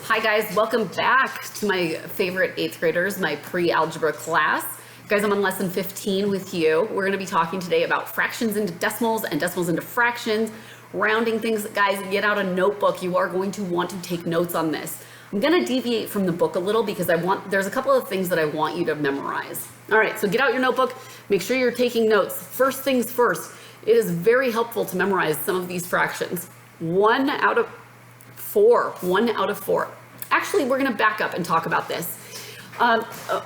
Hi guys, welcome back to my favorite 8th graders, my pre-algebra class. Guys, I'm on lesson 15 with you. We're going to be talking today about fractions into decimals and decimals into fractions, rounding things. Guys, get out a notebook. You are going to want to take notes on this. I'm going to deviate from the book a little because there's a couple of things that I want you to memorize. All right, so get out your notebook. Make sure you're taking notes. First things first, it is very helpful to memorize some of these fractions. 1 out of 4. Actually, we're going to back up and talk about this.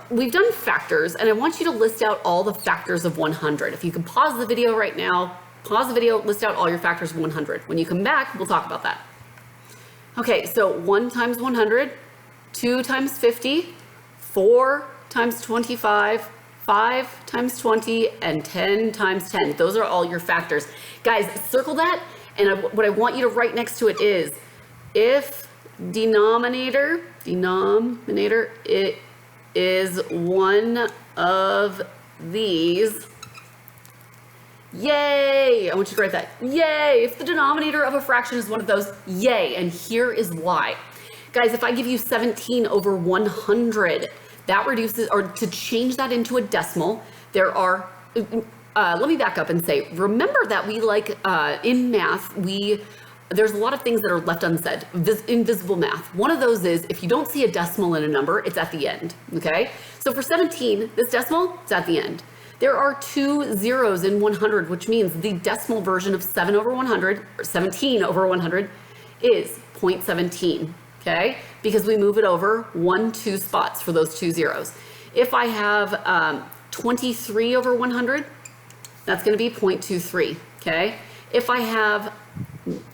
We've done factors, and I want you to list out all the factors of 100. If you can pause the video right now, list out all your factors of 100. When you come back, we'll talk about that. Okay, so 1 times 100, 2 times 50, 4 times 25, 5 times 20, and 10 times 10. Those are all your factors. Guys, circle that, and what I want you to write next to it is, if denominator it is one of these, yay! I want you to write that, yay! If the denominator of a fraction is one of those, yay! And here is why. Guys, if I give you 17 over 100, that reduces, or to change that into a decimal, there are, let me back up and say, remember that we in math, there's a lot of things that are left unsaid, invisible math. One of those is, if you don't see a decimal in a number, it's at the end, okay? So for 17, this decimal, it's at the end. There are 2 zeros in 100, which means the decimal version of 7 over 100, or 17 over 100, is 0.17, okay? Because we move it over 2 spots for those 2 zeros. If I have 23 over 100, that's gonna be 0.23, okay? If I have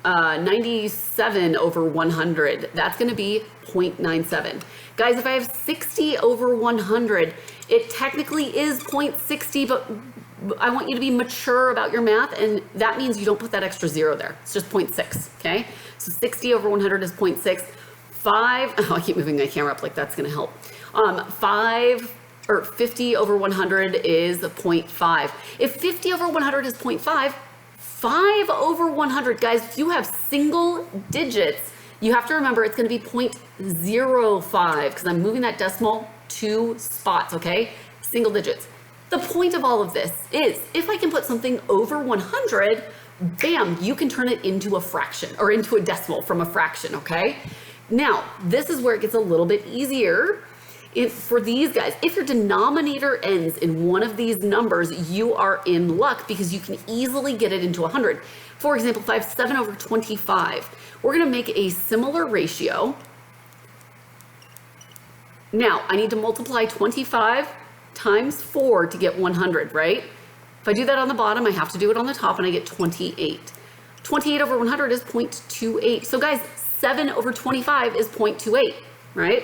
97 over 100, that's going to be 0.97. Guys, if I have 60 over 100, it technically is 0.60, but I want you to be mature about your math, and that means you don't put that extra 0 there. It's just 0.6, okay? So 60 over 100 is 0.6. 5, oh, I keep moving my camera up like that's going to help. 50 over 100 is 0.5. If 50 over 100 is 0.5, 5 over 100, guys, if you have single digits, you have to remember it's going to be 0.05 because I'm moving that decimal 2 spots, okay? Single digits. The point of all of this is if I can put something over 100, bam, you can turn it into a fraction or into a decimal from a fraction, okay? Now, this is where it gets a little bit easier. For these guys, if your denominator ends in one of these numbers, you are in luck because you can easily get it into 100. For example, if I have 7 over 25, we're going to make a similar ratio. Now, I need to multiply 25 times 4 to get 100, right? If I do that on the bottom, I have to do it on the top, and I get 28. 28 over 100 is 0.28. So guys, 7 over 25 is 0.28, right?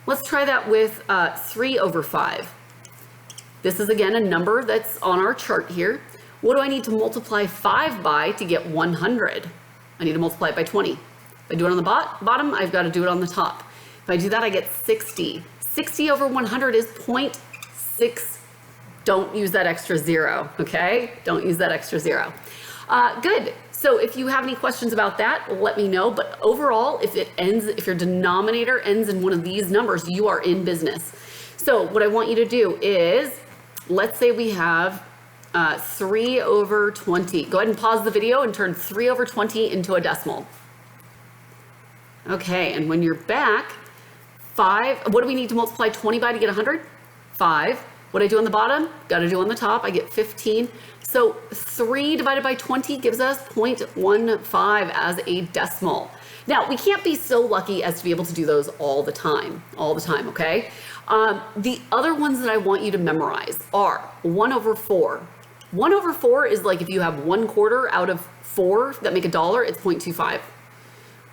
Let's try that with 3 over 5. This is again a number that's on our chart here. What do I need to multiply 5 by to get 100? I need to multiply it by 20. If I do it on the bottom, I've got to do it on the top. If I do that, I get 60. 60 over 100 is 0.6. Don't use that extra 0, okay? Don't use that extra 0. Good. So if you have any questions about that, let me know. But overall, if your denominator ends in one of these numbers, you are in business. So what I want you to do is, let's say we have 3 over 20. Go ahead and pause the video and turn 3 over 20 into a decimal. Okay, and when you're back, 5, what do we need to multiply 20 by to get 100? 5. What I do on the bottom, got to do on the top, I get 15. So 3 divided by 20 gives us 0.15 as a decimal. Now, we can't be so lucky as to be able to do those all the time, okay? The other ones that I want you to memorize are 1 over 4. 1 over 4 is like if you have 1/4 out of 4 that make $1, it's 0.25.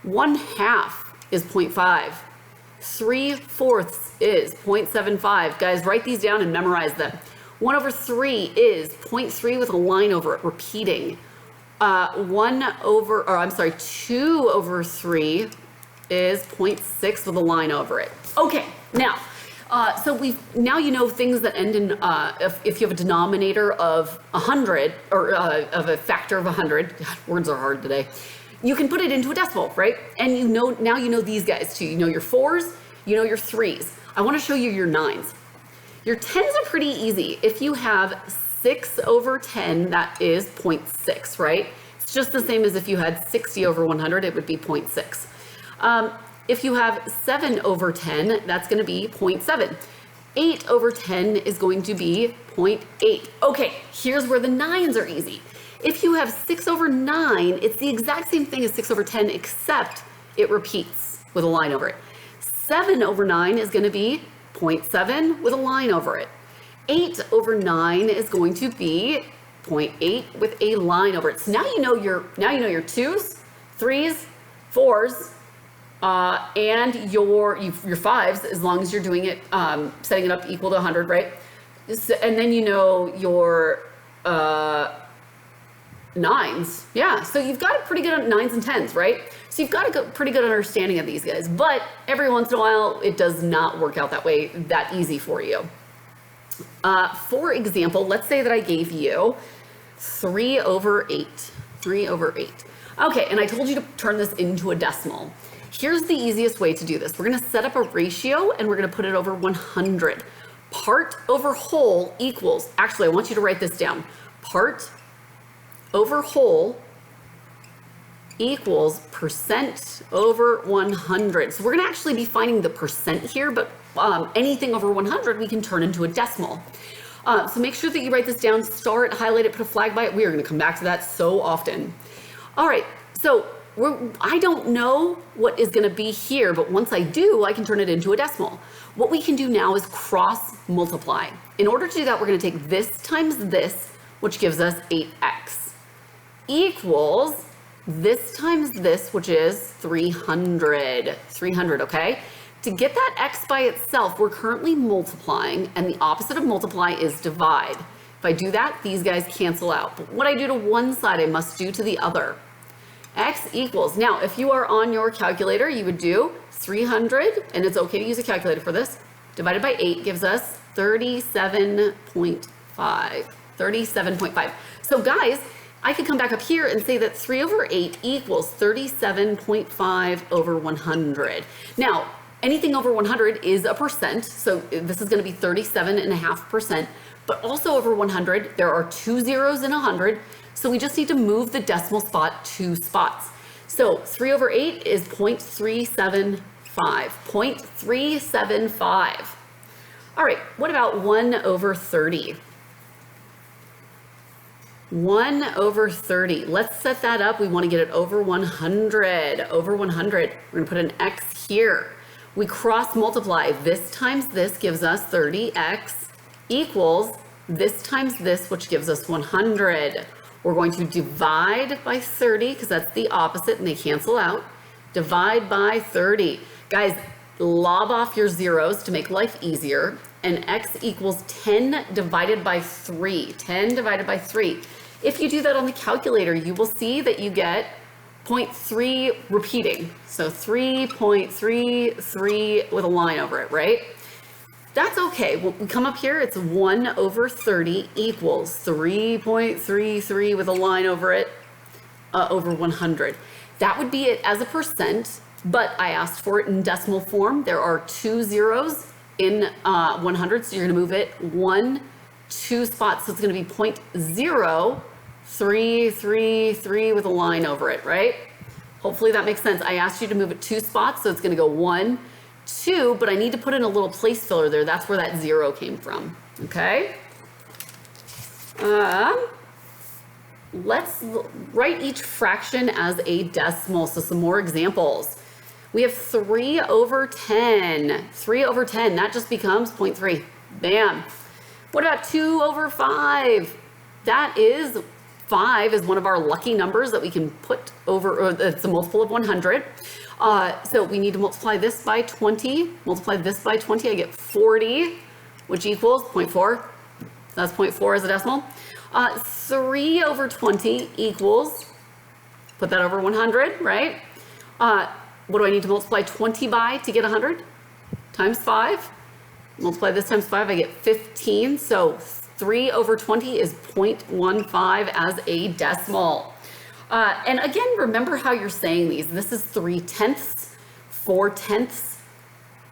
1/2 is 0.5. 3/4 is 0.75. Guys, write these down and memorize them. 1 over 3 is 0.3 with a line over it, repeating. 2 over 3 is 0.6 with a line over it. Okay, now, now you know things that end in, if you have a denominator of 100, or of a factor of 100, God, words are hard today. you can put it into a decimal, right? And you know, now you know these guys too. You know your 4s, you know your 3s. I want to show you your 9s. Your 10s are pretty easy. If you have 6 over 10, that is 0.6, right? It's just the same as if you had 60 over 100, it would be 0.6. If you have 7 over 10, that's going to be 0.7. 8 over 10 is going to be 0.8. Okay, here's where the 9s are easy. If you have 6 over 9, it's the exact same thing as 6 over 10, except it repeats with a line over it. 7 over 9 is going to be 0.7 with a line over it. 8 over 9 is going to be 0.8 with a line over it. So now you know your 2s, 3s, 4s, and your 5s, as long as you're doing it, setting it up equal to 100, right? So, and then you know your 9s. Yeah, so you've got a pretty good 9s and 10s, right? So you've got a pretty good understanding of these guys, but every once in a while, it does not work out that way, that easy for you. For example, let's say that I gave you 3 over 8. 3 over 8. Okay, and I told you to turn this into a decimal. Here's the easiest way to do this. We're going to set up a ratio, and we're going to put it over 100. Part over whole equals, actually, I want you to write this down. Part over whole equals percent over 100. So we're going to actually be finding the percent here, but anything over 100 we can turn into a decimal. So make sure that you write this down, star it, highlight it, put a flag by it. We are going to come back to that so often. All right, so I don't know what is going to be here, but once I do, I can turn it into a decimal. What we can do now is cross multiply. In order to do that, we're going to take this times this, which gives us 8x, equals this times this, which is 300. 300, okay? To get that x by itself, we're currently multiplying, and the opposite of multiply is divide. If I do that, these guys cancel out. But what I do to one side, I must do to the other. X equals, now if you are on your calculator, you would do 300, and it's okay to use a calculator for this, divided by 8 gives us 37.5. 37.5. So guys, I could come back up here and say that 3 over 8 equals 37.5 over 100. Now, anything over 100 is a percent, so this is going to be 37.5%, but also over 100, there are 2 zeros in 100, so we just need to move the decimal spot 2 spots. So 3 over 8 is 0.375, 0.375. All right, what about 1 over 30? 1 over 30. Let's set that up. We want to get it over 100. Over 100. We're going to put an x here. We cross multiply. This times this gives us 30x equals this times this, which gives us 100. We're going to divide by 30 because that's the opposite and they cancel out. Divide by 30. Guys, lob off your zeros to make life easier. And x equals 10 divided by 3. 10 divided by 3. If you do that on the calculator, you will see that you get 0.3 repeating. So 3.33 with a line over it, right? That's okay. When we come up here, it's 1 over 30 equals 3.33 with a line over it, over 100. That would be it as a percent, but I asked for it in decimal form. There are 2 zeros in 100, so you're going to move it 2 spots, so it's going to be 0.0333 with a line over it, right? Hopefully that makes sense. I asked you to move it 2 spots, so it's going to go 1, 2, but I need to put in a little place filler there. That's where that 0 came from, okay? Let's write each fraction as a decimal, so some more examples. We have 3 over 10. 3 over 10, that just becomes 0.3. Bam. What about 2 over 5? That is, 5 is one of our lucky numbers that we can put over, or it's a multiple of 100. So we need to multiply this by 20. Multiply this by 20, I get 40, which equals 0.4. That's 0.4 as a decimal. 3 over 20 equals, put that over 100, right? What do I need to multiply 20 by to get 100? Times 5. Multiply this times 5, I get 15. So 3 over 20 is 0.15 as a decimal. And again, remember how you're saying these. This is 3/10, 4/10,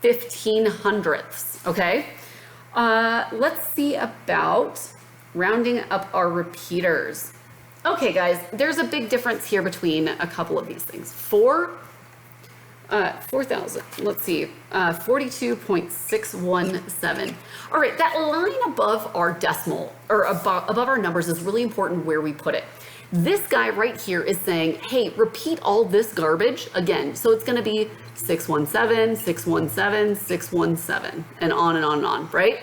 15/100ths, okay? Let's see about rounding up our repeaters. Okay, guys, there's a big difference here between a couple of these things. 4,000, let's see, 42.617. All right, that line above our decimal, or above our numbers, is really important where we put it. This guy right here is saying, hey, repeat all this garbage again. So it's gonna be 617, 617, 617, and on and on and on, right?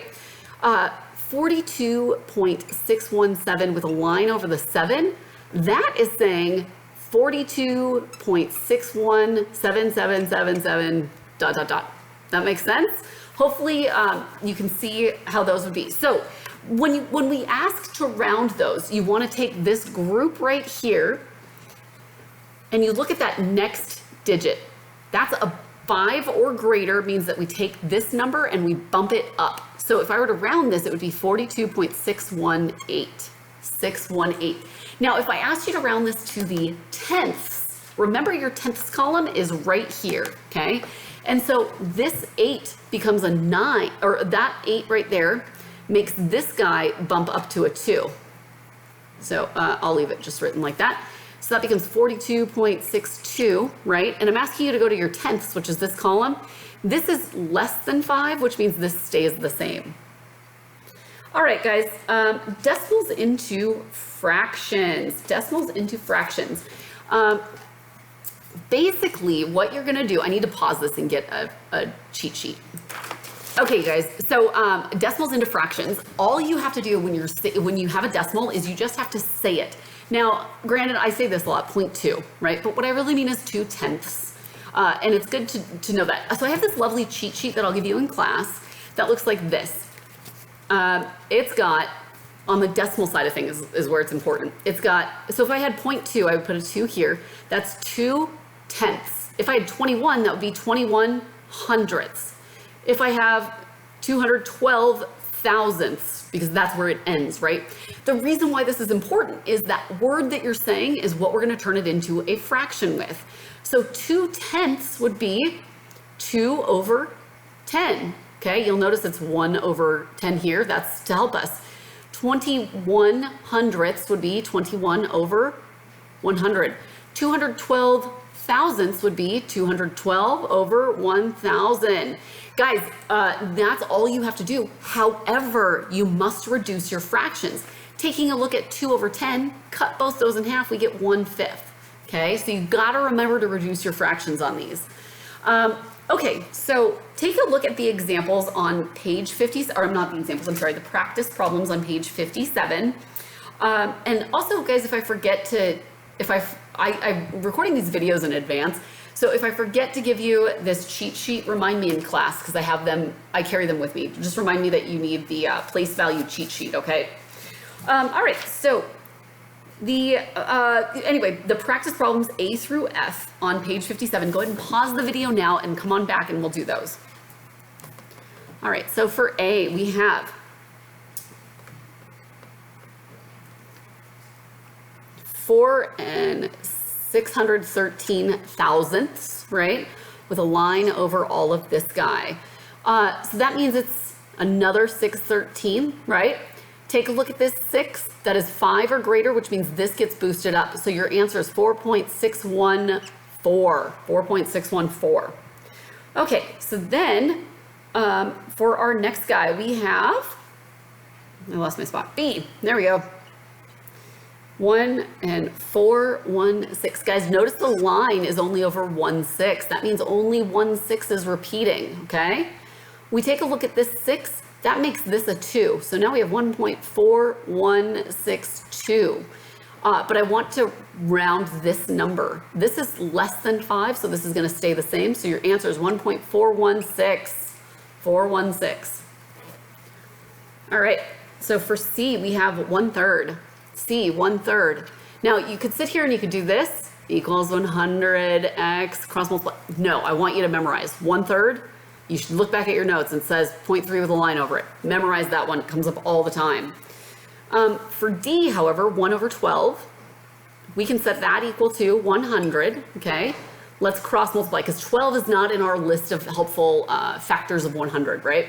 42.617 with a line over the 7, that is saying 42.617777 ... That makes sense? Hopefully you can see how those would be. So when we ask to round those, you want to take this group right here and you look at that next digit. That's a 5 or greater, means that we take this number and we bump it up. So if I were to round this, it would be 42.618. 618. Now, if I asked you to round this to the tenths, remember your tenths column is right here, okay? And so this 8 becomes a 9, or that 8 right there makes this guy bump up to a 2. So I'll leave it just written like that. So that becomes 42.62, right? And I'm asking you to go to your tenths, which is this column. This is less than 5, which means this stays the same. All right, guys, decimals into fractions. Decimals into fractions. Basically, what you're gonna do, I need to pause this and get a cheat sheet. Okay, guys, so decimals into fractions. All you have to do when you have a decimal is you just have to say it. Now, granted, I say this a lot, 0.2, right? But what I really mean is 2/10. And it's good to know that. So I have this lovely cheat sheet that I'll give you in class that looks like this. It's got, on the decimal side of things is where it's important. It's got, so if I had 0.2, I would put a 2 here. That's 2/10. If I had 21, that would be 21/100ths. If I have 212 thousandths, because that's where it ends, right? The reason why this is important is that word that you're saying is what we're going to turn it into a fraction with. So 2/10 would be 2/10. Okay, you'll notice it's 1/10 here. That's to help us. 21/100ths would be 21/100. 212 thousandths would be 212/1000. Guys, that's all you have to do. However, you must reduce your fractions. Taking a look at 2/10, cut both those in half, we get 1/5. Okay, so you gotta remember to reduce your fractions on these. Okay, so take a look at the examples on page 50, or not the examples, I'm sorry, the practice problems on page 57. And also, guys, if I forget to, I'm recording these videos in advance, so if I forget to give you this cheat sheet, remind me in class, because I carry them with me. Just remind me that you need the place value cheat sheet, okay? All right, so anyway, the practice problems A through F on page 57. Go ahead and pause the video now and come on back and we'll do those. All right, so for A, we have 4 613 thousandths, right? With a line over all of this guy. So that means it's another 613, right? Take a look at this 6, that is 5 or greater, which means this gets boosted up. So your answer is 4.614, 4.614. Okay, so then for our next guy, we have, I lost my spot, B, there we go. 1.416. Guys, notice the line is only over 1/6. That means only 1/6 is repeating, okay? We take a look at this 6, that makes this a 2. So now we have 1.4162. But I want to round this number. This is less than 5, so this is going to stay the same. So your answer is 1.416. 416. All right, so for C, we have 1/3. C, 1/3. Now, you could sit here and you could do this, equals 100x, cross multiply. No, I want you to memorize 1/3. You should look back at your notes and it says 0.3 with a line over it. Memorize that one, it comes up all the time. For D, however, 1/12, we can set that equal to 100, okay? Let's cross multiply, because 12 is not in our list of helpful factors of 100, right?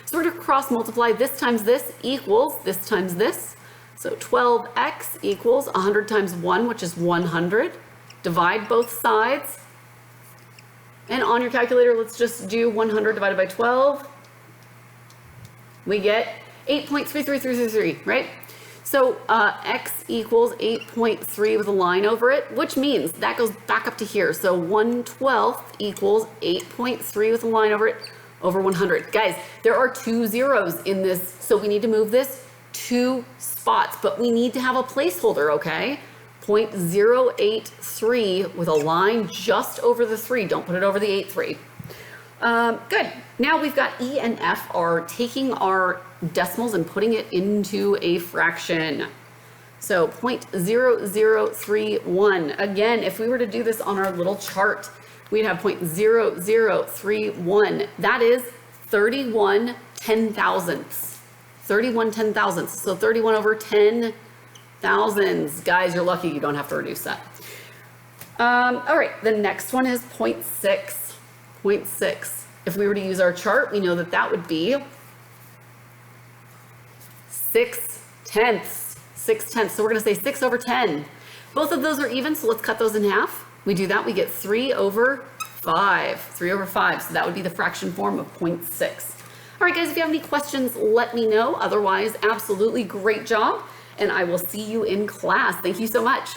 So we're gonna cross multiply this times this equals this times this. So 12x equals 100 times 1, which is 100. Divide both sides. And on your calculator, let's just do 100 divided by 12. We get 8.33333, right? So x equals 8.3 with a line over it, which means that goes back up to here. So 1/12 equals 8.3 with a line over it over 100. Guys, there are 2 zeros in this, so we need to move this 2 spots, but we need to have a placeholder, okay? 0.083 with a line just over the 3. Don't put it over the 83. Good. Now we've got E and F are taking our decimals and putting it into a fraction. So 0.0031. Again, if we were to do this on our little chart, we'd have 0.0031. That is 31 10,000ths. 31 10,000ths. So 31 over 10 thousands. Guys, you're lucky you don't have to reduce that. All right, the next one is 0.6. 0.6. If we were to use our chart, we know that that would be 6/10. 6/10. So we're going to say 6 over 10. Both of those are even, so let's cut those in half. We do that, we get 3 over 5. 3 over 5. So that would be the fraction form of 0.6. All right, guys, if you have any questions, let me know. Otherwise, absolutely great job. And I will see you in class. Thank you so much.